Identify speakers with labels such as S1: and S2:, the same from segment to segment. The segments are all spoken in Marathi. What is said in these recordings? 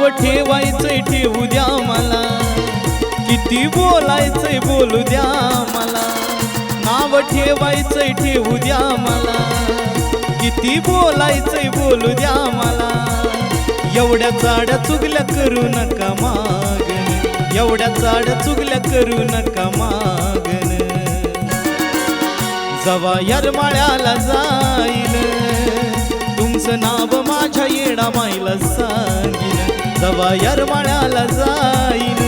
S1: नाव ठेवायचंय ठेवू द्या मला, किती बोलायचंय बोलू द्या मला. नाव ठेवायचंय ठेवू द्या मला, किती बोलायचंय बोलू द्या मला. एवढ्या चाड्या चुगल्या करू नका मागन, एवढ्या चाड्या चुगल्या करू नका मागन. जवा येरमाळ्याला जाईन तुमचं नाव माझ्या येडा माईला सांगीन. जवा येरमाळ्याला जाईन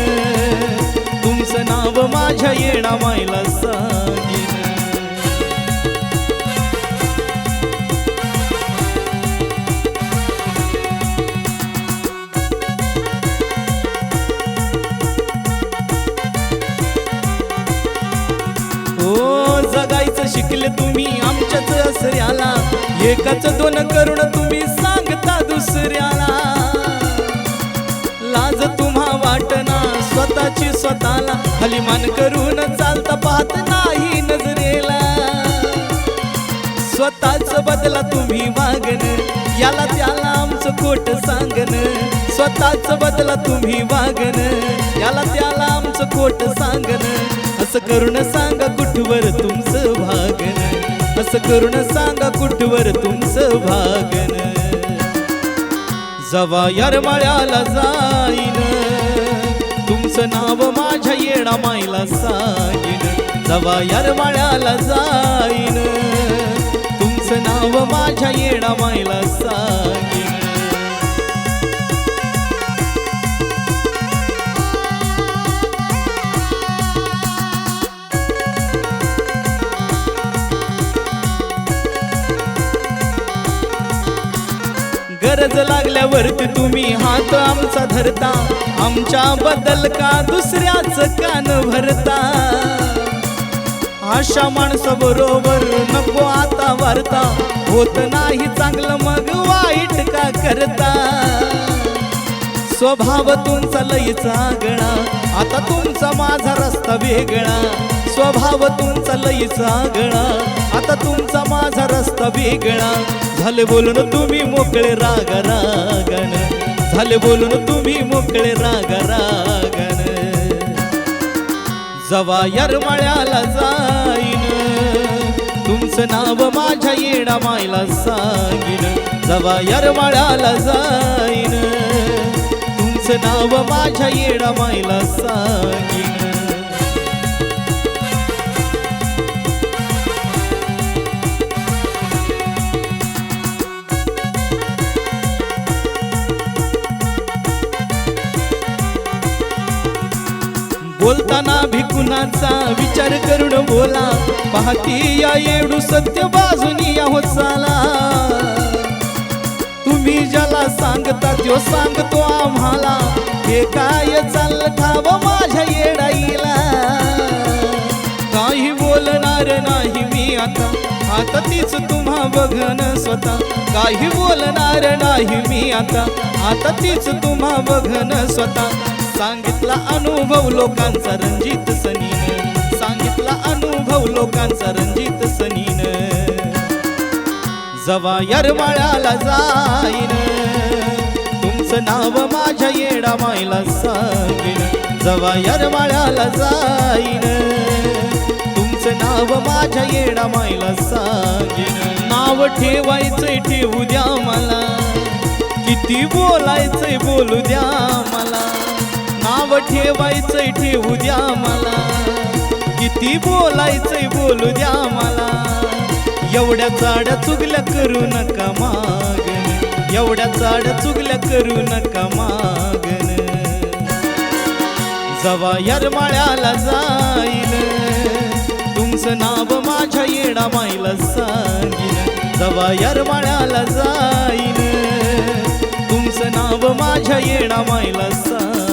S1: तुमचं नाव माझ्या येडा माईला सांगीन. जगायचं शिकले तुम्ही आमच्याच असऱ्याला, एकाच दोन करून तुम्ही सांगता दुसऱ्याला. लाज तुम्हा वाटना स्वतःची स्वतःला, खाली मान करून चालता पाहत नाही नजरेला. स्वतःच बदला तुम्ही वागन, याला त्याला आमचं खोट सांगन. स्वतःच बदला तुम्ही वागन, याला त्याला आमचं खोट सांगन. असं करून सांगा कुठवर तुमचं भागन, असं करून सांगा कुठवर तुमचं भागन. जवा येरमाळ्याला जाईन तुमचं नाव माझ्या येडा माईला सांगीन. जवा येरमाळ्याला जाईन तुमचं नाव माझ्या येडा माईला सांगीन. गरज लागल्यावरती तुम्ही हात आमचा धरता, आमच्या बद्दल का दुसऱ्याच कान भरता. अशा माणसाबरोबर नको आता वार्ता, होत नाही चांगलं मग वाईट का करता. स्वभाव तुमचा लईच आगळा, आता तुमचा माझा रस्ता वेगळा. स्वभाव तुमचा लईच आगळा, आता तुमचा माझा रस्ता वेगळा. झाले बोलून तुम्ही मोकळे राग रागन, झाले बोलून तुम्ही मोकळे राग रागन. जवा येरमाळ्याला जाईन तुमचं नाव माझ्या येडा माईला सांगीन. जवा येरमाळ्याला जाईन तुमचं नाव माझ्या येडा माईला सांगीन. बोलताना भिकुणाचा विचार करून बोला, पाहती या येडू सत्य बाजूनी या हो चाला. तुम्ही ज्याला सांगता त्यो सांगतो आम्हाला, हे काय चाललं ठाव माझ्या येडाईला. काही बोलणार नाही मी आता, आता तीच तुम्हा बघन स्वतः. काही बोलणार नाही मी आता, आता तीच तुम्हा बघन स्वतः. सांगितला अनुभव लोकांचा रणजित सनीन, सांगितला अनुभव लोकांचा रणजित सनीन. जवा येरमाळ्याला जाईन तुमचं नाव माझ्या येडा माईला सांगीन. जवा येरमाळ्याला जाईन तुमचं नाव माझ्या येडा माईला सांगीन. नाव ठेवायचंय ठेवू द्या मला, किती बोलायचंय बोलू द्या मला. नाव ठेवायचंय ठेवू द्या मला, किती बोलायचंय बोलू द्या मला. एवढ्या चाड्या चुगल्या करू नका मागन, एवढ्या चाड्या चुगल्या करू नका मागन. जवा येरमाळ्याला जाईन तुमचं नाव माझ्या येडा माईला सांगीन. जवा येरमाळ्याला जाईन तुमचं नाव माझ्या येडा माईला सांगीन.